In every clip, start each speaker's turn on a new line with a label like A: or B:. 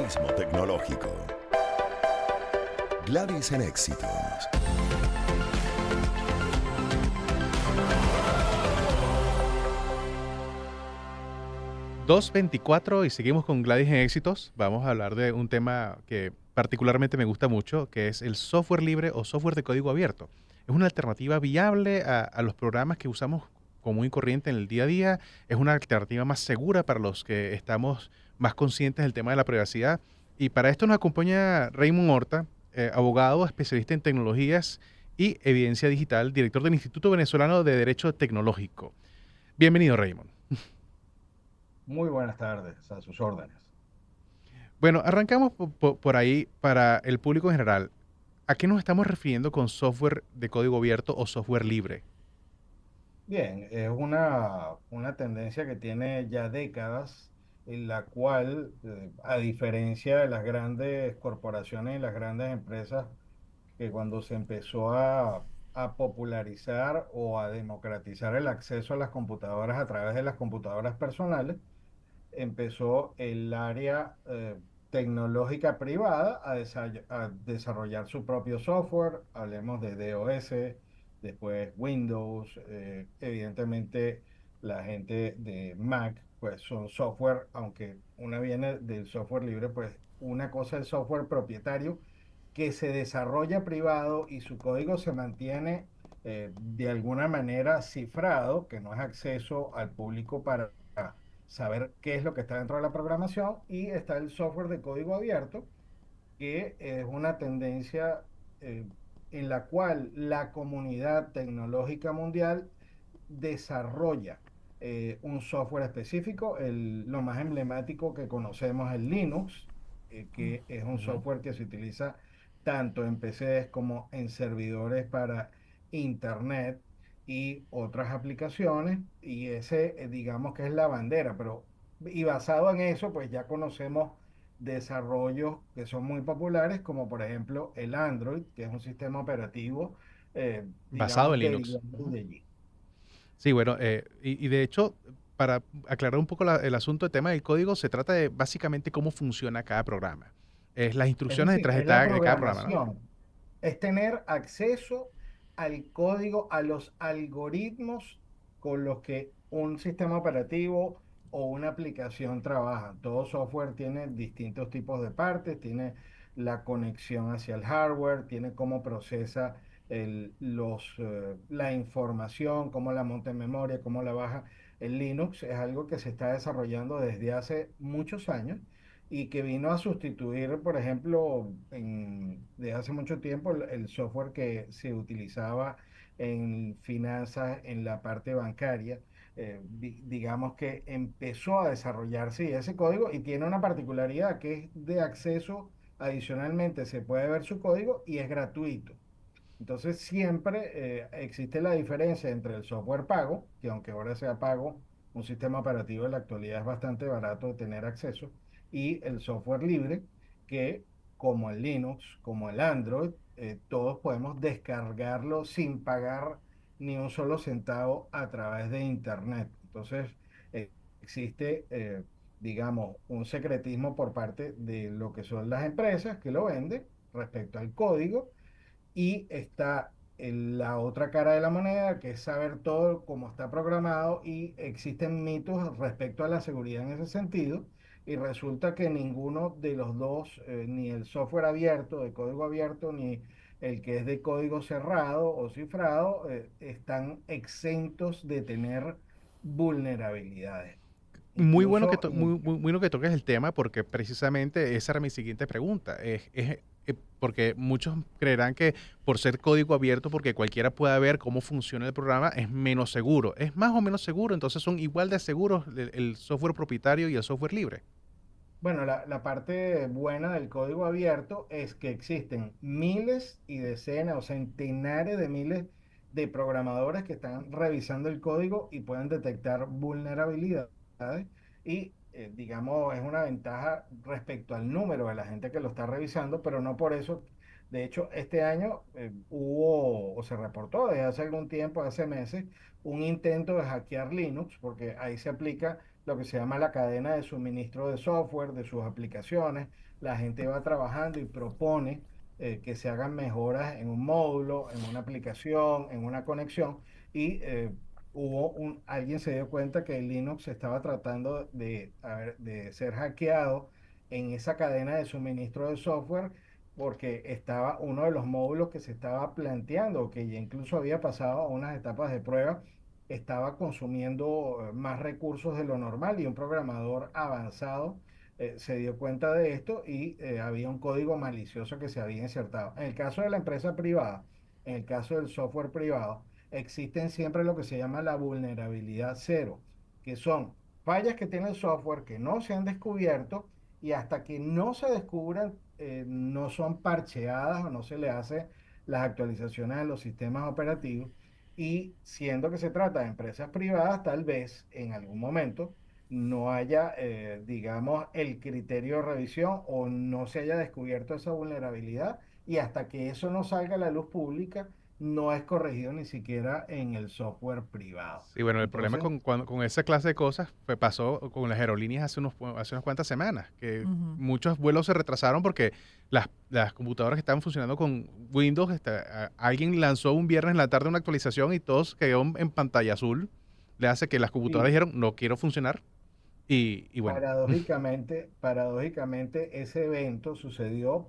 A: Periodismo tecnológico. Gladys en Éxitos.
B: ...2:24 y seguimos con Gladys en Éxitos. Vamos a hablar de un tema que particularmente me gusta mucho, que es el software libre o software de código abierto. Es una alternativa viable a los programas que usamos común y corriente en el día a día. Es una alternativa más segura para los que estamos más conscientes del tema de la privacidad. Y para esto nos acompaña Raymond Horta, abogado, especialista en tecnologías y evidencia digital, director del Instituto Venezolano de Derecho Tecnológico. Bienvenido, Raymond.
C: Muy buenas tardes, a sus órdenes.
B: Bueno, arrancamos por ahí para el público en general. ¿A qué nos estamos refiriendo con software de código abierto o software libre?
C: Bien, es una tendencia que tiene ya décadas, en la cual, a diferencia de las grandes corporaciones y las grandes empresas, que cuando se empezó a popularizar o a democratizar el acceso a las computadoras a través de las computadoras personales, empezó el área tecnológica privada a desarrollar su propio software. Hablemos de DOS, después Windows, evidentemente la gente de Mac, pues son software, aunque una viene del software libre, pues una cosa es software propietario que se desarrolla privado y su código se mantiene de alguna manera cifrado, que no es acceso al público para saber qué es lo que está dentro de la programación, y está el software de código abierto, que es una tendencia eh, en la cual la comunidad tecnológica mundial desarrolla un software específico. Lo más emblemático que conocemos es Linux, que es un
B: Ujú.
C: software que se utiliza tanto en PCs como en servidores para Internet y otras aplicaciones, y ese digamos que es la bandera, y basado en eso, pues ya conocemos desarrollos que son muy populares, como por ejemplo el Android, que es un sistema operativo,
B: Basado
C: digamos,
B: en Linux.
C: derivado
B: Ujú.
C: de allí.
B: Sí, bueno, y de hecho, para aclarar un poco el asunto del tema del código, se trata de básicamente cómo funciona cada programa. Es las
C: Es
B: instrucciones
C: decir,
B: detrás
C: es la
B: de cada programa, ¿no?
C: programación, es tener acceso al código, a los algoritmos con los que un sistema operativo o una aplicación trabaja. Todo software tiene distintos tipos de partes, tiene la conexión hacia el hardware, tiene cómo procesa la información, cómo la monta en memoria, cómo la baja. El Linux es algo que se está desarrollando desde hace muchos años y que vino a sustituir, por ejemplo, desde hace mucho tiempo el software que se utilizaba en finanzas, en la parte bancaria. Digamos que empezó a desarrollarse ese código y tiene una particularidad que es de acceso. Adicionalmente, se puede ver su código y es gratuito. Entonces siempre existe la diferencia entre el software pago, que aunque ahora sea pago, un sistema operativo en la actualidad es bastante barato de tener acceso, y el software libre, que como el Linux, como el Android, todos podemos descargarlo sin pagar ni un solo centavo a través de Internet. Entonces existe, digamos, un secretismo por parte de lo que son las empresas que lo venden respecto al código, y está en la otra cara de la moneda, que es saber todo cómo está programado, y existen mitos respecto a la seguridad en ese sentido, y resulta que ninguno de los dos, ni el software abierto, de código abierto, ni el que es de código cerrado o cifrado, están exentos de tener vulnerabilidades.
B: Muy bueno
C: Incluso
B: muy bueno que toques el tema porque precisamente esa era mi siguiente pregunta. Porque muchos creerán que por ser código abierto, porque cualquiera pueda ver cómo funciona el programa, es menos seguro. Es más o menos seguro, entonces son igual de seguros el software propietario y el software libre.
C: Bueno, la parte buena del código abierto es que existen miles y decenas o centenares de miles de programadores que están revisando el código y pueden detectar vulnerabilidades, y digamos, es una ventaja respecto al número de la gente que lo está revisando, pero no por eso. De hecho, este año hubo o se reportó desde hace algún tiempo, hace meses, un intento de hackear Linux, porque ahí se aplica lo que se llama la cadena de suministro de software, de sus aplicaciones. La gente va trabajando y propone que se hagan mejoras en un módulo, en una aplicación, en una conexión, y alguien se dio cuenta que el Linux estaba tratando de ser hackeado en esa cadena de suministro de software, porque estaba uno de los módulos que se estaba planteando, que ya incluso había pasado a unas etapas de prueba, estaba consumiendo más recursos de lo normal, y un programador avanzado se dio cuenta de esto, y había un código malicioso que se había insertado. En el caso de la empresa privada, en el caso del software privado, existen siempre lo que se llama la vulnerabilidad cero, que son fallas que tiene el software que no se han descubierto, y hasta que no se descubran, no son parcheadas o no se le hace las actualizaciones a los sistemas operativos. Y siendo que se trata de empresas privadas, tal vez en algún momento no haya, digamos, el criterio de revisión, o no se haya descubierto esa vulnerabilidad, y hasta que eso no salga a la luz pública, no es corregido ni siquiera en el software privado.
B: Sí, bueno, el problema
C: Entonces,
B: con esa clase de cosas pasó con las aerolíneas hace unas cuantas semanas, que
D: Ujú.
B: muchos vuelos se retrasaron porque las computadoras que estaban funcionando con Windows, alguien lanzó un viernes en la tarde una actualización y todos quedó en pantalla azul. Le hace que las computadoras
C: sí,
B: dijeron, no quiero funcionar. Y bueno,
C: paradójicamente, ese evento sucedió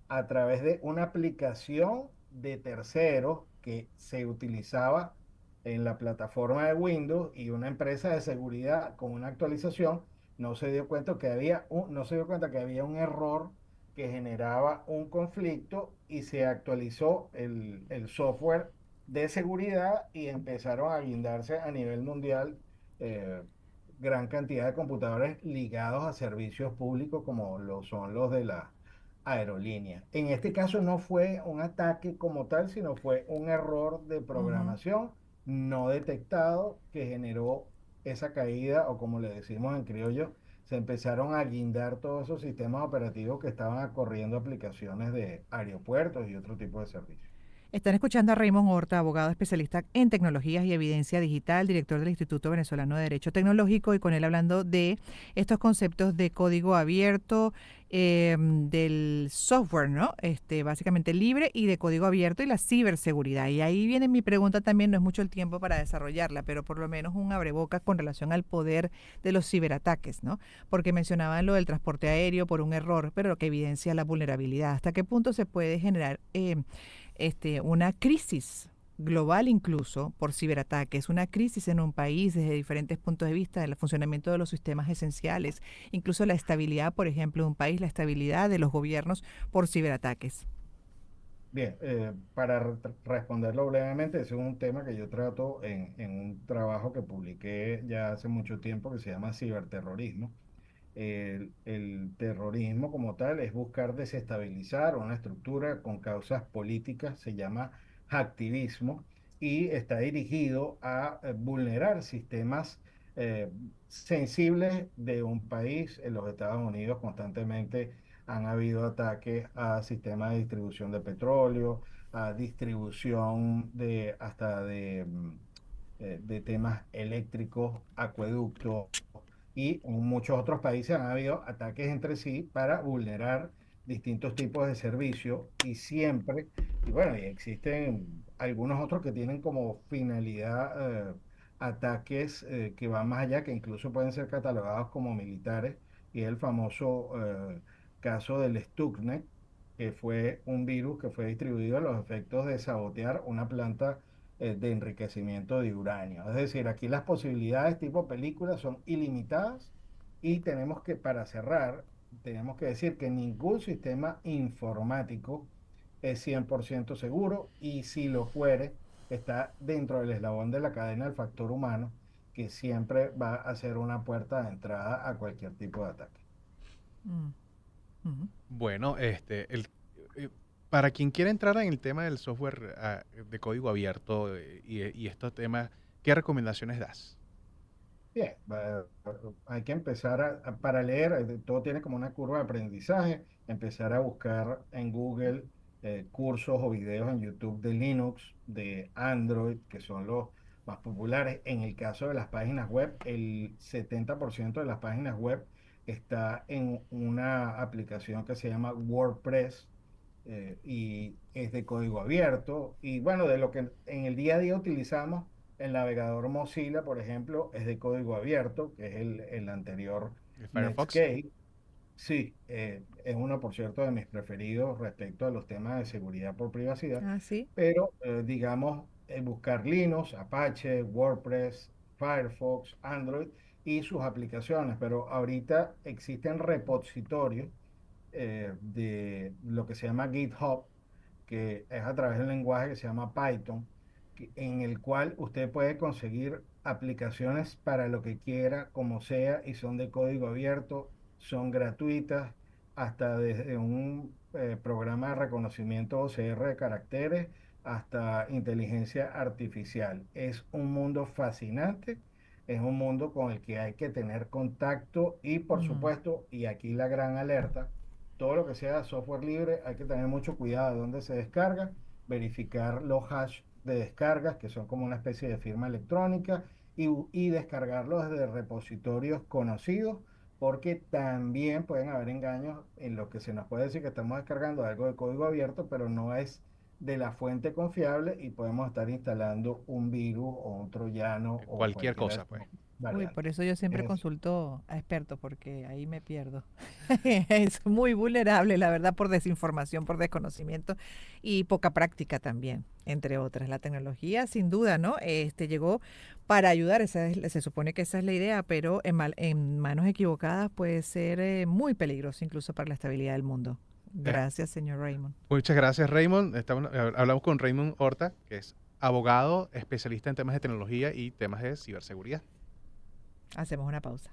C: a través de una aplicación de terceros que se utilizaba en la plataforma de Windows, y una empresa de seguridad con una actualización no se dio cuenta que había un error que generaba un conflicto, y se actualizó el software de seguridad, y empezaron a guindarse a nivel mundial eh, gran cantidad de computadores ligados a servicios públicos, como lo son los de la aerolínea. En este caso no fue un ataque como tal, sino fue un error de
D: Ujú.
C: programación no detectado que generó esa caída, o como le decimos en criollo, se empezaron a guindar todos esos sistemas operativos que estaban corriendo aplicaciones de aeropuertos y otro tipo de servicios.
D: Están escuchando a Raymond Horta, abogado especialista en tecnologías y evidencia digital, director del Instituto Venezolano de Derecho Tecnológico, y con él hablando de estos conceptos de código abierto, del software, ¿no? Básicamente libre y de código abierto, y la ciberseguridad. Y ahí viene mi pregunta también, no es mucho el tiempo para desarrollarla, pero por lo menos un abrebocas con relación al poder de los ciberataques, ¿no? Porque mencionaban lo del transporte aéreo por un error, pero lo que evidencia la vulnerabilidad. ¿Hasta qué punto se puede generar una crisis global, incluso por ciberataques, una crisis en un país desde diferentes puntos de vista del funcionamiento de los sistemas esenciales, incluso la estabilidad, por ejemplo, de un país, la estabilidad de los gobiernos por ciberataques?
C: Bien, para responderlo brevemente, ese es un tema que yo trato en un trabajo que publiqué ya hace mucho tiempo, que se llama ciberterrorismo. El terrorismo como tal es buscar desestabilizar una estructura con causas políticas, se llama hacktivismo, y está dirigido a vulnerar sistemas eh, sensibles de un país. En los Estados Unidos constantemente han habido ataques a sistemas de distribución de petróleo, a distribución de temas eléctricos, acueductos, y en muchos otros países han habido ataques entre sí para vulnerar distintos tipos de servicios, y siempre, y bueno, y existen algunos otros que tienen como finalidad ataques que van más allá, que incluso pueden ser catalogados como militares, y el famoso caso del Stuxnet, que fue un virus que fue distribuido a los efectos de sabotear una planta de enriquecimiento de uranio. Es decir, aquí las posibilidades tipo película son ilimitadas, y para cerrar, tenemos que decir que ningún sistema informático es 100% seguro, y si lo fuere, está dentro del eslabón de la cadena del factor humano, que siempre va a ser una puerta de entrada a cualquier tipo de ataque.
D: Mm, ujú.
B: bueno, eh, para quien quiera entrar en el tema del software de código abierto y estos temas, ¿qué recomendaciones das?
C: Bien, hay que empezar para leer, todo tiene como una curva de aprendizaje, empezar a buscar en Google cursos o videos en YouTube de Linux, de Android, que son más populares. En el caso de las páginas web, el 70% de las páginas web está en una aplicación que se llama WordPress, y es de código abierto. Y bueno, de lo que en el día a día utilizamos, el navegador Mozilla, por ejemplo, es de código abierto, que es el anterior
B: ¿El Firefox?
C: Netscape. Sí, es uno, por cierto, de mis preferidos respecto a los temas de seguridad por privacidad,
D: Ah, sí.
C: pero digamos, buscar Linux, Apache, WordPress, Firefox, Android y sus aplicaciones, pero ahorita existen repositorios de lo que se llama GitHub, que es a través de un lenguaje que se llama Python, en el cual usted puede conseguir aplicaciones para lo que quiera, como sea, y son de código abierto, son gratuitas, hasta desde un programa de reconocimiento OCR de caracteres hasta inteligencia artificial. Es un mundo fascinante. Es un mundo con el que hay que tener contacto y, por
D: Mm.
C: supuesto, y aquí la gran alerta, todo lo que sea software libre, hay que tener mucho cuidado de dónde se descarga, verificar los hash de descargas, que son como una especie de firma electrónica, y descargarlos desde repositorios conocidos, porque también pueden haber engaños en lo que se nos puede decir que estamos descargando algo de código abierto, pero no es de la fuente confiable y podemos estar instalando un virus o un troyano o
B: Cualquier
C: cualquiera de
B: cosa,
C: sus
B: pues.
D: Uy,
C: variantes.
D: por eso yo siempre
C: Es
D: consulto a expertos, porque ahí me pierdo. Es muy vulnerable, la verdad, por desinformación, por desconocimiento y poca práctica también, entre otras. La tecnología, sin duda, ¿no? Llegó para ayudar, se supone que esa es la idea, pero en manos equivocadas puede ser muy peligroso, incluso para la estabilidad del mundo.
B: Eh,
D: Gracias, señor Raymond.
B: Muchas gracias, Raymond. Hablamos con Raymond Horta, que es abogado, especialista en temas de tecnología y temas de ciberseguridad.
D: Hacemos una pausa.